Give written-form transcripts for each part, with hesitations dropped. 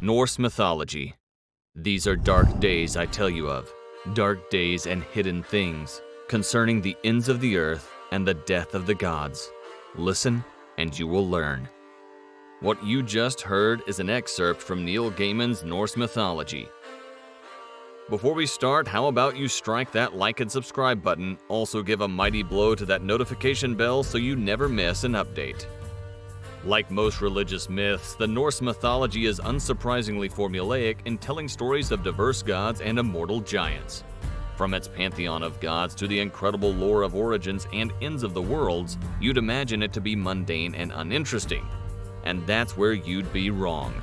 Norse mythology. These are dark days I tell you of, dark days and hidden things, concerning the ends of the earth and the death of the gods. Listen, and you will learn. What you just heard is an excerpt from Neil Gaiman's Norse mythology. Before we start, how about you strike that like and subscribe button, also give a mighty blow to that notification bell so you never miss an update. Like most religious myths, the Norse mythology is unsurprisingly formulaic in telling stories of diverse gods and immortal giants. From its pantheon of gods to the incredible lore of origins and ends of the worlds, you'd imagine it to be mundane and uninteresting. And that's where you'd be wrong.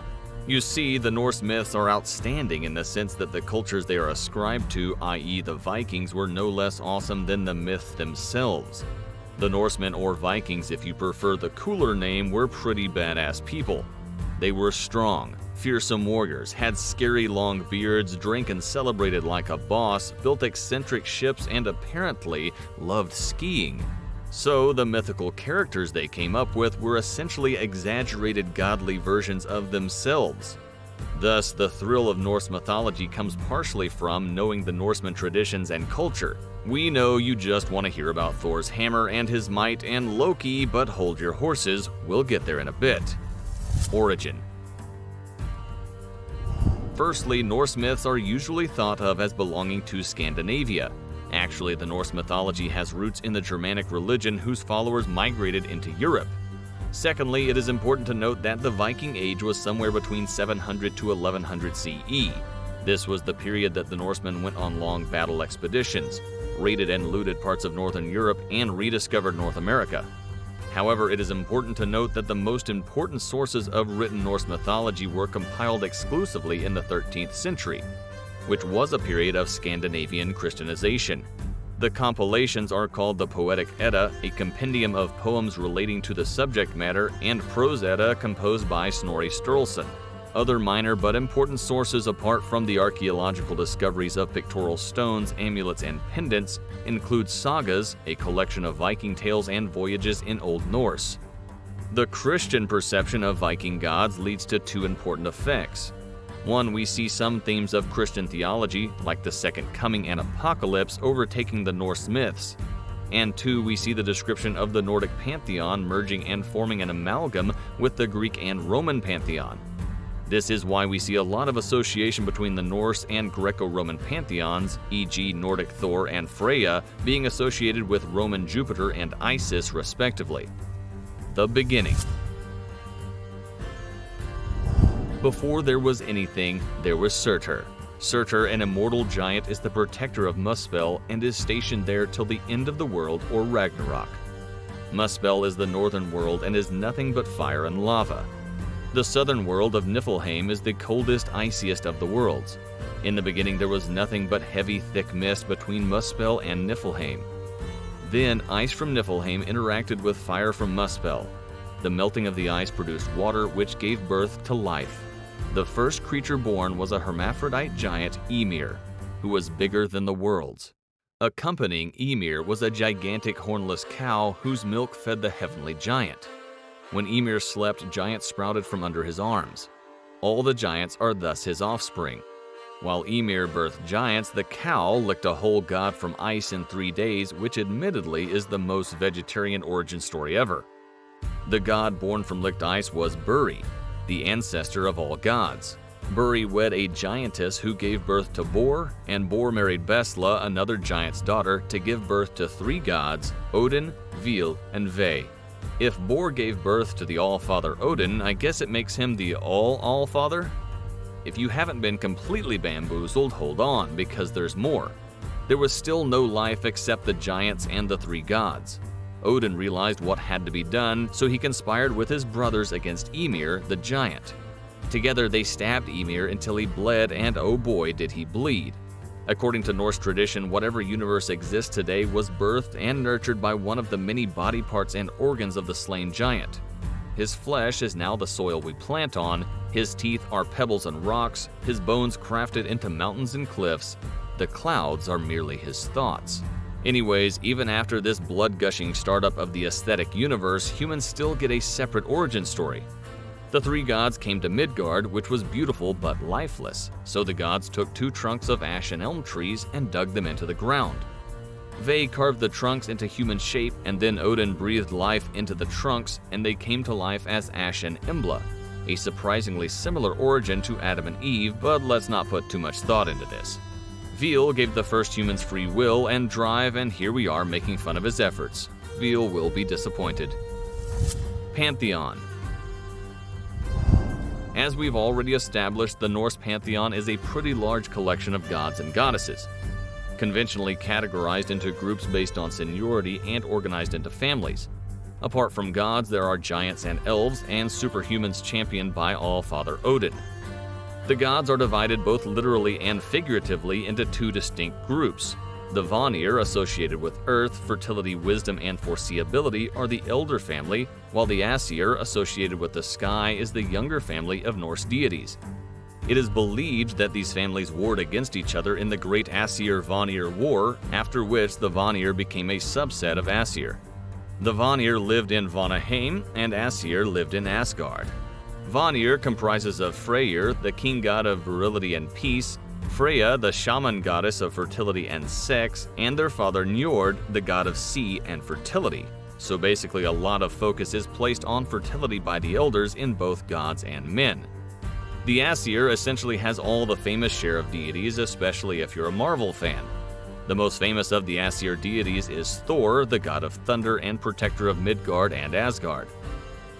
You see, the Norse myths are outstanding in the sense that the cultures they are ascribed to, i.e. the Vikings, were no less awesome than the myths themselves. The Norsemen, or Vikings if you prefer the cooler name, were pretty badass people. They were strong, fearsome warriors, had scary long beards, drank and celebrated like a boss, built eccentric ships, and apparently loved skiing. So the mythical characters they came up with were essentially exaggerated godly versions of themselves. Thus, the thrill of Norse mythology comes partially from knowing the Norseman traditions and culture. We know you just want to hear about Thor's hammer and his might and Loki, but hold your horses, we'll get there in a bit. Origin. Firstly, Norse myths are usually thought of as belonging to Scandinavia. Actually, the Norse mythology has roots in the Germanic religion whose followers migrated into Europe. Secondly, it is important to note that the Viking Age was somewhere between 700 to 1100 CE. This was the period that the Norsemen went on long battle expeditions, raided and looted parts of northern Europe, and rediscovered North America. However, it is important to note that the most important sources of written Norse mythology were compiled exclusively in the 13th century, which was a period of Scandinavian Christianization. The compilations are called the Poetic Edda, a compendium of poems relating to the subject matter, and Prose Edda composed by Snorri Sturluson. Other minor but important sources apart from the archaeological discoveries of pictorial stones, amulets, and pendants include sagas, a collection of Viking tales and voyages in Old Norse. The Christian perception of Viking gods leads to two important effects. One, we see some themes of Christian theology, like the Second Coming and Apocalypse, overtaking the Norse myths. And two, we see the description of the Nordic pantheon merging and forming an amalgam with the Greek and Roman pantheon. This is why we see a lot of association between the Norse and Greco-Roman pantheons, e.g. Nordic Thor and Freya, being associated with Roman Jupiter and Isis respectively. The beginning. Before there was anything, there was Surtur. Surtur, an immortal giant, is the protector of Muspell and is stationed there till the end of the world, or Ragnarok. Muspell is the northern world and is nothing but fire and lava. The southern world of Niflheim is the coldest, iciest of the worlds. In the beginning there was nothing but heavy, thick mist between Muspell and Niflheim. Then ice from Niflheim interacted with fire from Muspell. The melting of the ice produced water, which gave birth to life. The first creature born was a hermaphrodite giant, Ymir, who was bigger than the worlds. Accompanying Ymir was a gigantic hornless cow whose milk fed the heavenly giant. When Ymir slept, giants sprouted from under his arms. All the giants are thus his offspring. While Ymir birthed giants, the cow licked a whole god from ice in 3 days, which admittedly is the most vegetarian origin story ever. The god born from licked ice was Buri, the ancestor of all gods. Buri wed a giantess who gave birth to Bor, and Bor married Besla, another giant's daughter, to give birth to 3 gods, Odin, Vil, and Ve. If Bor gave birth to the All-Father Odin, I guess it makes him the All-Father? If you haven't been completely bamboozled, hold on, because there's more. There was still no life except the giants and the 3 gods. Odin realized what had to be done, so he conspired with his brothers against Ymir, the giant. Together they stabbed Ymir until he bled, and oh boy did he bleed. According to Norse tradition, whatever universe exists today was birthed and nurtured by one of the many body parts and organs of the slain giant. His flesh is now the soil we plant on, his teeth are pebbles and rocks, his bones crafted into mountains and cliffs. The clouds are merely his thoughts. Anyways, even after this blood-gushing startup of the aesthetic universe, humans still get a separate origin story. The three gods came to Midgard, which was beautiful but lifeless, so the gods took 2 trunks of ash and elm trees and dug them into the ground. They carved the trunks into human shape, and then Odin breathed life into the trunks, and they came to life as Ash and Embla, a surprisingly similar origin to Adam and Eve, but let's not put too much thought into this. Veal gave the first humans free will and drive, and here we are making fun of his efforts. Veal will be disappointed. Pantheon. As we've already established, the Norse pantheon is a pretty large collection of gods and goddesses, conventionally categorized into groups based on seniority and organized into families. Apart from gods, there are giants and elves, and superhumans championed by All-Father Odin. The gods are divided both literally and figuratively into 2 distinct groups. The Vanir, associated with earth, fertility, wisdom, and foreseeability, are the elder family, while the Aesir, associated with the sky, is the younger family of Norse deities. It is believed that these families warred against each other in the Great Aesir-Vanir War, after which the Vanir became a subset of Aesir. The Vanir lived in Vanaheim, and Aesir lived in Asgard. Vanir comprises of Freyr, the king god of virility and peace, Freya, the shaman goddess of fertility and sex, and their father Njord, the god of sea and fertility. So basically a lot of focus is placed on fertility by the elders in both gods and men. The Aesir essentially has all the famous share of deities, especially if you're a Marvel fan. The most famous of the Aesir deities is Thor, the god of thunder and protector of Midgard and Asgard.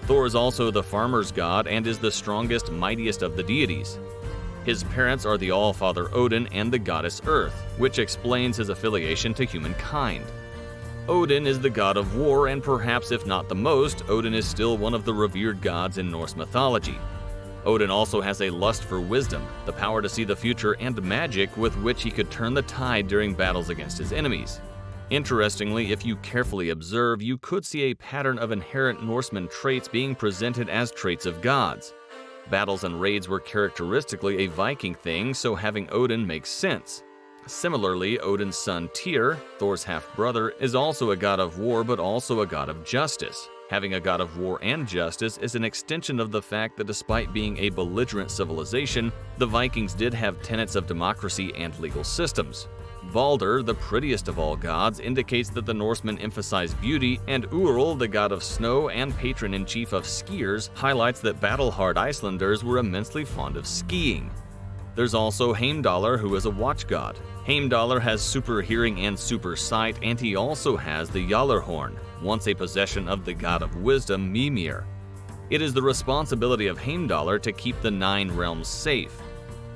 Thor is also the farmer's god and is the strongest, mightiest of the deities. His parents are the All-Father Odin and the goddess Earth, which explains his affiliation to humankind. Odin is the god of war, and perhaps if not the most, Odin is still one of the revered gods in Norse mythology. Odin also has a lust for wisdom, the power to see the future, and magic with which he could turn the tide during battles against his enemies. Interestingly, if you carefully observe, you could see a pattern of inherent Norseman traits being presented as traits of gods. Battles and raids were characteristically a Viking thing, so having Odin makes sense. Similarly, Odin's son Tyr, Thor's half-brother, is also a god of war but also a god of justice. Having a god of war and justice is an extension of the fact that despite being a belligerent civilization, the Vikings did have tenets of democracy and legal systems. Balder, the prettiest of all gods, indicates that the Norsemen emphasize beauty, and Ural, the god of snow and patron-in-chief of skiers, highlights that battle-hard Icelanders were immensely fond of skiing. There's also Heimdallr, who is a watch god. Heimdallr has super hearing and super sight, and he also has the Gjallarhorn, once a possession of the god of wisdom, Mimir. It is the responsibility of Heimdallr to keep the 9 realms safe.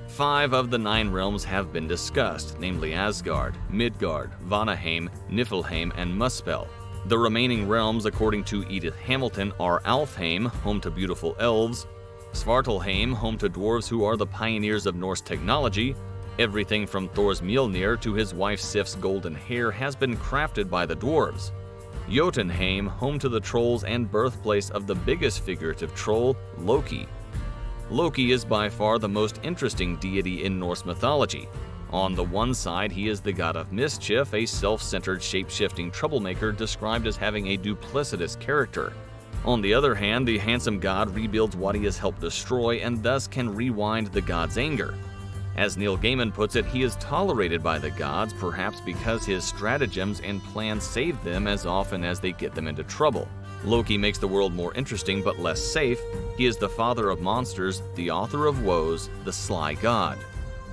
5 of the 9 realms have been discussed, namely Asgard, Midgard, Vanaheim, Niflheim, and Muspel. The remaining realms, according to Edith Hamilton, are Alfheim, home to beautiful elves, Svartalheim, home to dwarves who are the pioneers of Norse technology. Everything from Thor's Mjolnir to his wife Sif's golden hair has been crafted by the dwarves. Jotunheim, home to the trolls and birthplace of the biggest figurative troll, Loki. Loki is by far the most interesting deity in Norse mythology. On the one side, he is the god of mischief, a self-centered, shape-shifting troublemaker described as having a duplicitous character. On the other hand, the handsome god rebuilds what he has helped destroy and thus can rewind the god's anger. As Neil Gaiman puts it, he is tolerated by the gods, perhaps because his stratagems and plans save them as often as they get them into trouble. Loki makes the world more interesting but less safe. He is the father of monsters, the author of woes, the sly god.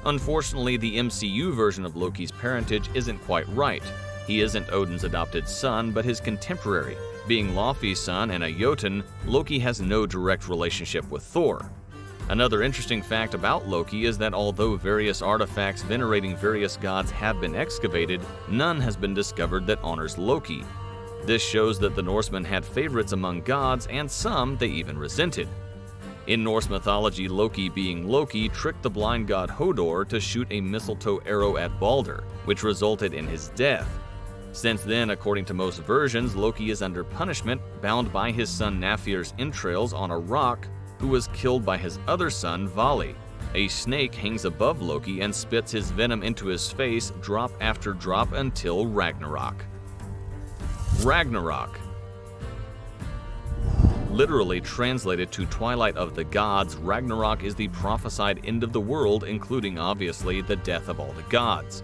Unfortunately, the MCU version of Loki's parentage isn't quite right. He isn't Odin's adopted son, but his contemporary. Being Laufey's son and a Jotun, Loki has no direct relationship with Thor. Another interesting fact about Loki is that although various artifacts venerating various gods have been excavated, none has been discovered that honors Loki. This shows that the Norsemen had favorites among gods, and some they even resented. In Norse mythology, Loki, being Loki, tricked the blind god Hodor to shoot a mistletoe arrow at Balder, which resulted in his death. Since then, according to most versions, Loki is under punishment, bound by his son Nafir's entrails on a rock, who was killed by his other son, Vali. A snake hangs above Loki and spits his venom into his face, drop after drop, until Ragnarok. Ragnarok. Literally translated to Twilight of the Gods, Ragnarok is the prophesied end of the world, including obviously the death of all the gods.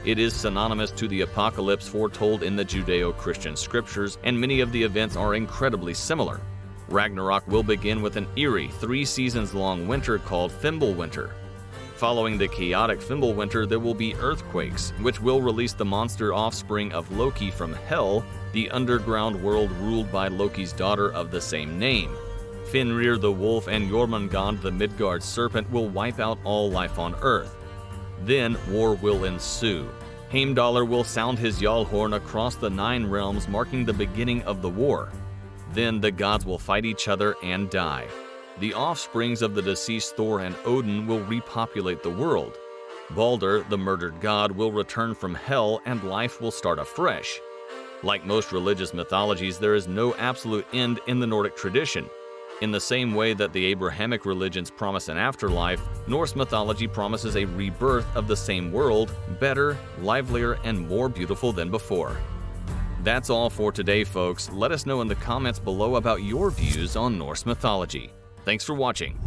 It is synonymous to the apocalypse foretold in the Judeo-Christian scriptures, and many of the events are incredibly similar. Ragnarok will begin with an eerie 3 seasons long winter called Fimbulwinter. Following the chaotic Fimbulwinter, there will be earthquakes, which will release the monster offspring of Loki from Hel, the underground world ruled by Loki's daughter of the same name. Fenrir the wolf and Jormungand the Midgard serpent will wipe out all life on Earth. Then war will ensue. Heimdallr will sound his Jarl horn across the 9 realms, marking the beginning of the war. Then the gods will fight each other and die. The offsprings of the deceased Thor and Odin will repopulate the world. Baldur, the murdered god, will return from Hel and life will start afresh. Like most religious mythologies, there is no absolute end in the Nordic tradition. In the same way that the Abrahamic religions promise an afterlife, Norse mythology promises a rebirth of the same world, better, livelier, and more beautiful than before. That's all for today, folks. Let us know in the comments below about your views on Norse mythology. Thanks for watching.